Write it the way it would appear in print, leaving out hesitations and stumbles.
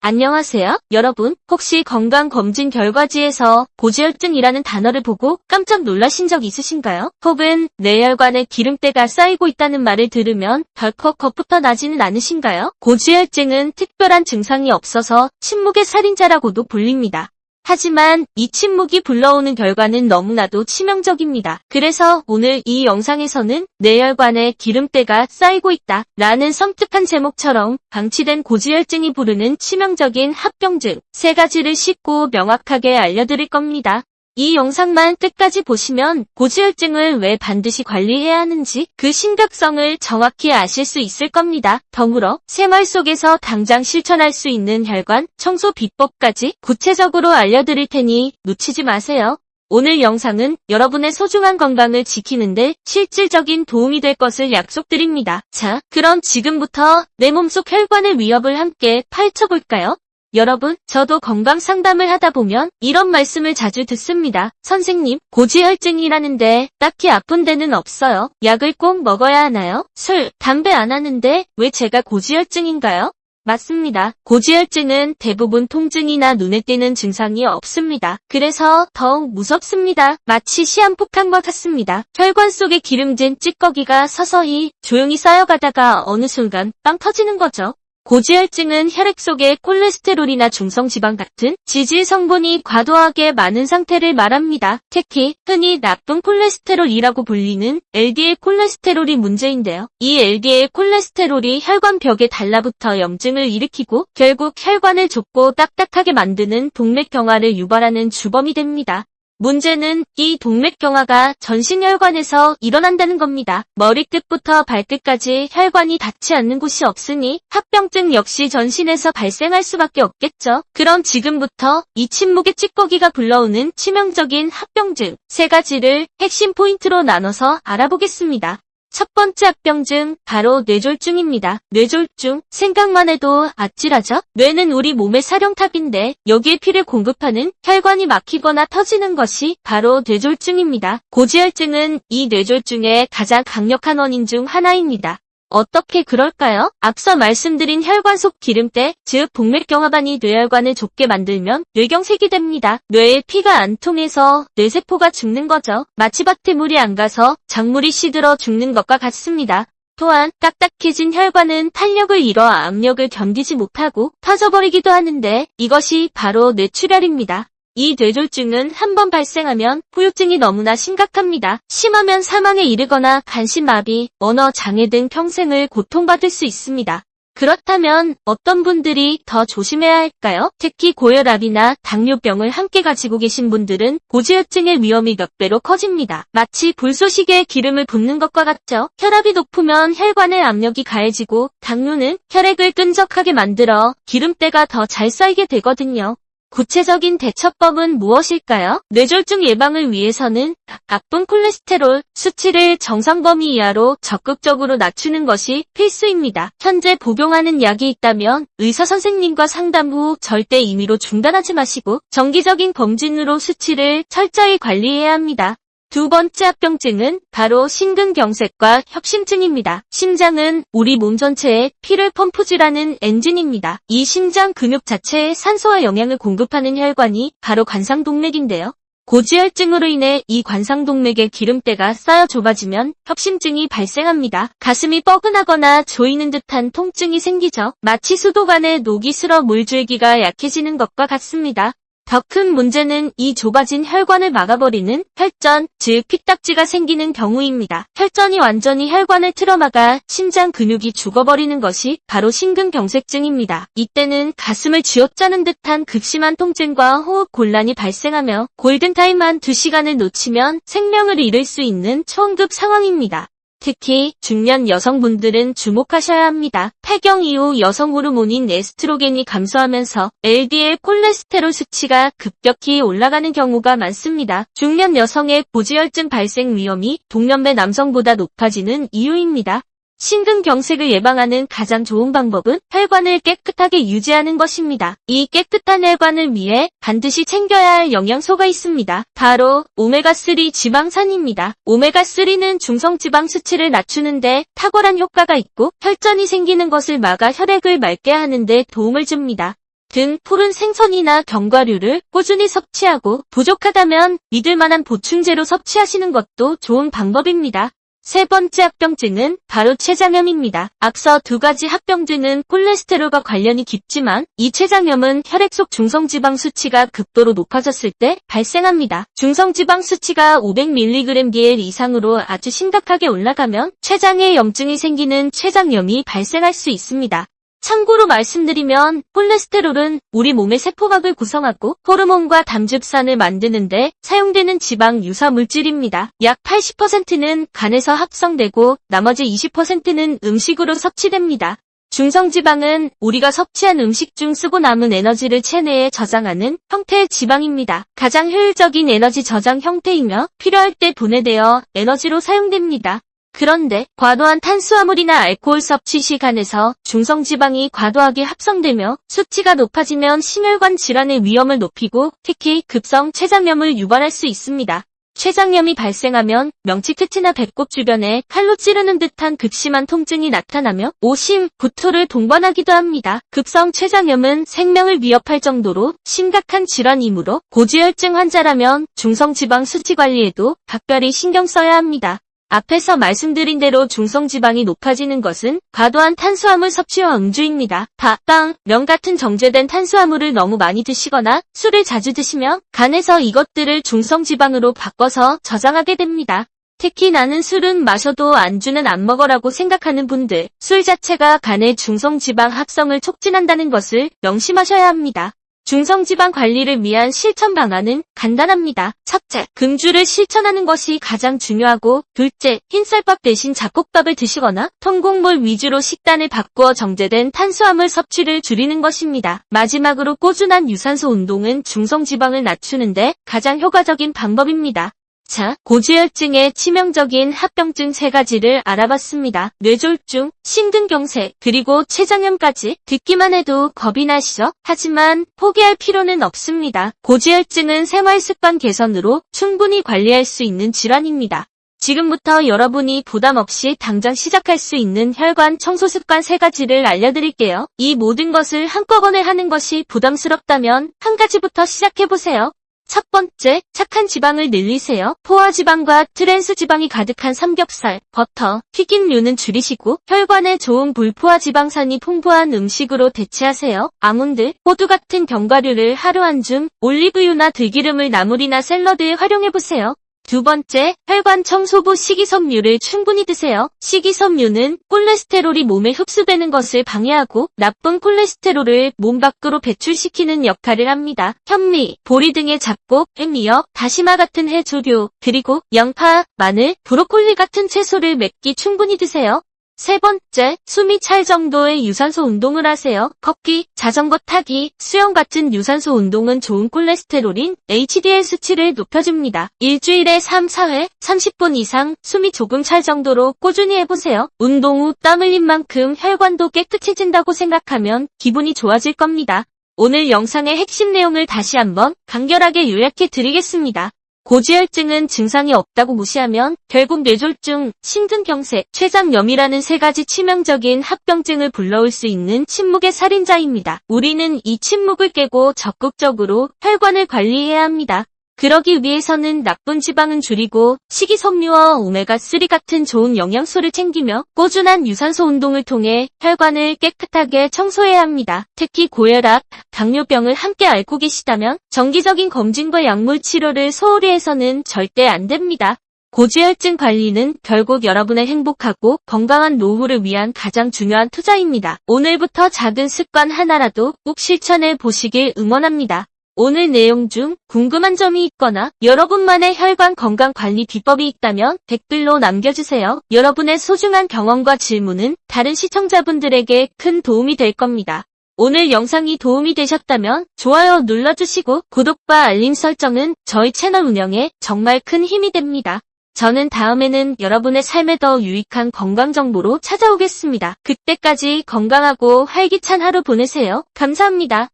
안녕하세요. 여러분, 혹시 건강검진 결과지에서 고지혈증이라는 단어를 보고 깜짝 놀라신 적 있으신가요? 혹은 뇌혈관에 기름때가 쌓이고 있다는 말을 들으면 덜컥 겁부터 나지는 않으신가요? 고지혈증은 특별한 증상이 없어서 침묵의 살인자라고도 불립니다. 하지만 이 침묵이 불러오는 결과는 너무나도 치명적입니다. 그래서 오늘 이 영상에서는 뇌혈관에 기름때가 쌓이고 있다 라는 섬뜩한 제목처럼 방치된 고지혈증이 부르는 치명적인 합병증 3가지를 쉽고 명확하게 알려드릴 겁니다. 이 영상만 끝까지 보시면 고지혈증을 왜 반드시 관리해야 하는지 그 심각성을 정확히 아실 수 있을 겁니다. 덤으로 생활 속에서 당장 실천할 수 있는 혈관 청소 비법까지 구체적으로 알려드릴 테니 놓치지 마세요. 오늘 영상은 여러분의 소중한 건강을 지키는데 실질적인 도움이 될 것을 약속드립니다. 자, 그럼 지금부터 내 몸속 혈관의 위협을 함께 파헤쳐볼까요? 여러분, 저도 건강 상담을 하다 보면 이런 말씀을 자주 듣습니다. 선생님, 고지혈증이라는데 딱히 아픈 데는 없어요. 약을 꼭 먹어야 하나요? 술, 담배 안 하는데 왜 제가 고지혈증인가요? 맞습니다. 고지혈증은 대부분 통증이나 눈에 띄는 증상이 없습니다. 그래서 더욱 무섭습니다. 마치 시한폭탄과 같습니다. 혈관 속에 기름진 찌꺼기가 서서히 조용히 쌓여가다가 어느 순간 빵 터지는 거죠. 고지혈증은 혈액 속에 콜레스테롤이나 중성지방 같은 지질 성분이 과도하게 많은 상태를 말합니다. 특히 흔히 나쁜 콜레스테롤이라고 불리는 LDL 콜레스테롤이 문제인데요. 이 LDL 콜레스테롤이 혈관 벽에 달라붙어 염증을 일으키고 결국 혈관을 좁고 딱딱하게 만드는 동맥경화를 유발하는 주범이 됩니다. 문제는 이 동맥경화가 전신혈관에서 일어난다는 겁니다. 머리끝부터 발끝까지 혈관이 닿지 않는 곳이 없으니 합병증 역시 전신에서 발생할 수밖에 없겠죠. 그럼 지금부터 이 침묵의 찌꺼기가 불러오는 치명적인 합병증 3가지를 핵심 포인트로 나눠서 알아보겠습니다. 첫 번째 합병증, 바로 뇌졸중입니다. 뇌졸중, 생각만 해도 아찔하죠? 뇌는 우리 몸의 사령탑인데 여기에 피를 공급하는 혈관이 막히거나 터지는 것이 바로 뇌졸중입니다. 고지혈증은 이 뇌졸중의 가장 강력한 원인 중 하나입니다. 어떻게 그럴까요? 앞서 말씀드린 혈관 속 기름때, 즉 동맥경화반이 뇌혈관을 좁게 만들면 뇌경색이 됩니다. 뇌에 피가 안 통해서 뇌세포가 죽는 거죠. 마치 밭에 물이 안 가서 작물이 시들어 죽는 것과 같습니다. 또한 딱딱해진 혈관은 탄력을 잃어 압력을 견디지 못하고 터져버리기도 하는데 이것이 바로 뇌출혈입니다. 이 뇌졸중은 한번 발생하면 후유증이 너무나 심각합니다. 심하면 사망에 이르거나 간신마비, 언어장애 등 평생을 고통받을 수 있습니다. 그렇다면 어떤 분들이 더 조심해야 할까요? 특히 고혈압이나 당뇨병을 함께 가지고 계신 분들은 고지혈증의 위험이 몇 배로 커집니다. 마치 불쏘시개에 기름을 붓는 것과 같죠? 혈압이 높으면 혈관의 압력이 가해지고 당뇨는 혈액을 끈적하게 만들어 기름때가 더 잘 쌓이게 되거든요. 구체적인 대처법은 무엇일까요? 뇌졸중 예방을 위해서는 나쁜 콜레스테롤 수치를 정상 범위 이하로 적극적으로 낮추는 것이 필수입니다. 현재 복용하는 약이 있다면 의사 선생님과 상담 후 절대 임의로 중단하지 마시고 정기적인 검진으로 수치를 철저히 관리해야 합니다. 두 번째 합병증은 바로 심근경색과 협심증입니다. 심장은 우리 몸 전체에 피를 펌프질하는 엔진입니다. 이 심장 근육 자체에 산소와 영양을 공급하는 혈관이 바로 관상동맥인데요. 고지혈증으로 인해 이 관상동맥에 기름때가 쌓여 좁아지면 협심증이 발생합니다. 가슴이 뻐근하거나 조이는 듯한 통증이 생기죠. 마치 수도관에 녹이 슬어 물줄기가 약해지는 것과 같습니다. 더 큰 문제는 이 좁아진 혈관을 막아버리는 혈전, 즉 피딱지가 생기는 경우입니다. 혈전이 완전히 혈관을 틀어막아 심장 근육이 죽어버리는 것이 바로 심근경색증입니다. 이때는 가슴을 쥐어짜는 듯한 극심한 통증과 호흡 곤란이 발생하며 골든타임 한 2시간을 놓치면 생명을 잃을 수 있는 초응급 상황입니다. 특히 중년 여성분들은 주목하셔야 합니다. 폐경 이후 여성 호르몬인 에스트로겐이 감소하면서 LDL 콜레스테롤 수치가 급격히 올라가는 경우가 많습니다. 중년 여성의 고지혈증 발생 위험이 동년배 남성보다 높아지는 이유입니다. 심근경색을 예방하는 가장 좋은 방법은 혈관을 깨끗하게 유지하는 것입니다. 이 깨끗한 혈관을 위해 반드시 챙겨야 할 영양소가 있습니다. 바로 오메가3 지방산입니다. 오메가3는 중성지방 수치를 낮추는데 탁월한 효과가 있고 혈전이 생기는 것을 막아 혈액을 맑게 하는 데 도움을 줍니다. 등 푸른 생선이나 견과류를 꾸준히 섭취하고 부족하다면 믿을 만한 보충제로 섭취하시는 것도 좋은 방법입니다. 세 번째 합병증은 바로 췌장염입니다. 앞서 두 가지 합병증은 콜레스테롤과 관련이 깊지만 이 췌장염은 혈액 속 중성지방 수치가 극도로 높아졌을 때 발생합니다. 중성지방 수치가 500mg/dl 이상으로 아주 심각하게 올라가면 췌장에 염증이 생기는 췌장염이 발생할 수 있습니다. 참고로 말씀드리면 콜레스테롤은 우리 몸의 세포막을 구성하고 호르몬과 담즙산을 만드는데 사용되는 지방 유사 물질입니다. 약 80%는 간에서 합성되고 나머지 20%는 음식으로 섭취됩니다. 중성지방은 우리가 섭취한 음식 중 쓰고 남은 에너지를 체내에 저장하는 형태의 지방입니다. 가장 효율적인 에너지 저장 형태이며 필요할 때 분해되어 에너지로 사용됩니다. 그런데 과도한 탄수화물이나 알코올 섭취 시 간에서 중성지방이 과도하게 합성되며 수치가 높아지면 심혈관 질환의 위험을 높이고 특히 급성 췌장염을 유발할 수 있습니다. 췌장염이 발생하면 명치 끝이나 배꼽 주변에 칼로 찌르는 듯한 극심한 통증이 나타나며 오심, 구토를 동반하기도 합니다. 급성 췌장염은 생명을 위협할 정도로 심각한 질환이므로 고지혈증 환자라면 중성지방 수치 관리에도 각별히 신경 써야 합니다. 앞에서 말씀드린 대로 중성지방이 높아지는 것은 과도한 탄수화물 섭취와 음주입니다. 밥, 빵, 면 같은 정제된 탄수화물을 너무 많이 드시거나 술을 자주 드시면 간에서 이것들을 중성지방으로 바꿔서 저장하게 됩니다. 특히 나는 술은 마셔도 안주는 안 먹어라고 생각하는 분들, 술 자체가 간의 중성지방 합성을 촉진한다는 것을 명심하셔야 합니다. 중성지방 관리를 위한 실천 방안은 간단합니다. 첫째, 금주를 실천하는 것이 가장 중요하고 둘째, 흰쌀밥 대신 잡곡밥을 드시거나 통곡물 위주로 식단을 바꾸어 정제된 탄수화물 섭취를 줄이는 것입니다. 마지막으로 꾸준한 유산소 운동은 중성지방을 낮추는데 가장 효과적인 방법입니다. 자, 고지혈증의 치명적인 합병증 3가지를 알아봤습니다. 뇌졸중, 심근경색, 그리고 췌장염까지 듣기만 해도 겁이 나시죠? 하지만 포기할 필요는 없습니다. 고지혈증은 생활습관 개선으로 충분히 관리할 수 있는 질환입니다. 지금부터 여러분이 부담 없이 당장 시작할 수 있는 혈관 청소 습관 3가지를 알려드릴게요. 이 모든 것을 한꺼번에 하는 것이 부담스럽다면 한 가지부터 시작해보세요. 첫 번째, 착한 지방을 늘리세요. 포화지방과 트랜스지방이 가득한 삼겹살, 버터, 튀김류는 줄이시고 혈관에 좋은 불포화지방산이 풍부한 음식으로 대체하세요. 아몬드, 호두 같은 견과류를 하루 한 줌, 올리브유나 들기름을 나물이나 샐러드에 활용해보세요. 두 번째, 혈관 청소부 식이섬유를 충분히 드세요. 식이섬유는 콜레스테롤이 몸에 흡수되는 것을 방해하고 나쁜 콜레스테롤을 몸 밖으로 배출시키는 역할을 합니다. 현미, 보리 등의 잡곡, 미역, 다시마 같은 해조류, 그리고 양파, 마늘, 브로콜리 같은 채소를 몇 끼 충분히 드세요. 세 번째, 숨이 찰 정도의 유산소 운동을 하세요. 걷기, 자전거 타기, 수영 같은 유산소 운동은 좋은 콜레스테롤인 HDL 수치를 높여줍니다. 일주일에 3, 4회, 30분 이상 숨이 조금 찰 정도로 꾸준히 해보세요. 운동 후 땀 흘린 만큼 혈관도 깨끗해진다고 생각하면 기분이 좋아질 겁니다. 오늘 영상의 핵심 내용을 다시 한번 간결하게 요약해 드리겠습니다. 고지혈증은 증상이 없다고 무시하면 결국 뇌졸중, 심근경색, 췌장염이라는 3가지 치명적인 합병증을 불러올 수 있는 침묵의 살인자입니다. 우리는 이 침묵을 깨고 적극적으로 혈관을 관리해야 합니다. 그러기 위해서는 나쁜 지방은 줄이고 식이섬유와 오메가3 같은 좋은 영양소를 챙기며 꾸준한 유산소 운동을 통해 혈관을 깨끗하게 청소해야 합니다. 특히 고혈압, 당뇨병을 함께 앓고 계시다면 정기적인 검진과 약물 치료를 소홀히 해서는 절대 안 됩니다. 고지혈증 관리는 결국 여러분의 행복하고 건강한 노후를 위한 가장 중요한 투자입니다. 오늘부터 작은 습관 하나라도 꼭 실천해 보시길 응원합니다. 오늘 내용 중 궁금한 점이 있거나 여러분만의 혈관 건강 관리 비법이 있다면 댓글로 남겨주세요. 여러분의 소중한 경험과 질문은 다른 시청자분들에게 큰 도움이 될 겁니다. 오늘 영상이 도움이 되셨다면 좋아요 눌러주시고 구독과 알림 설정은 저희 채널 운영에 정말 큰 힘이 됩니다. 저는 다음에는 여러분의 삶에 더 유익한 건강 정보로 찾아오겠습니다. 그때까지 건강하고 활기찬 하루 보내세요. 감사합니다.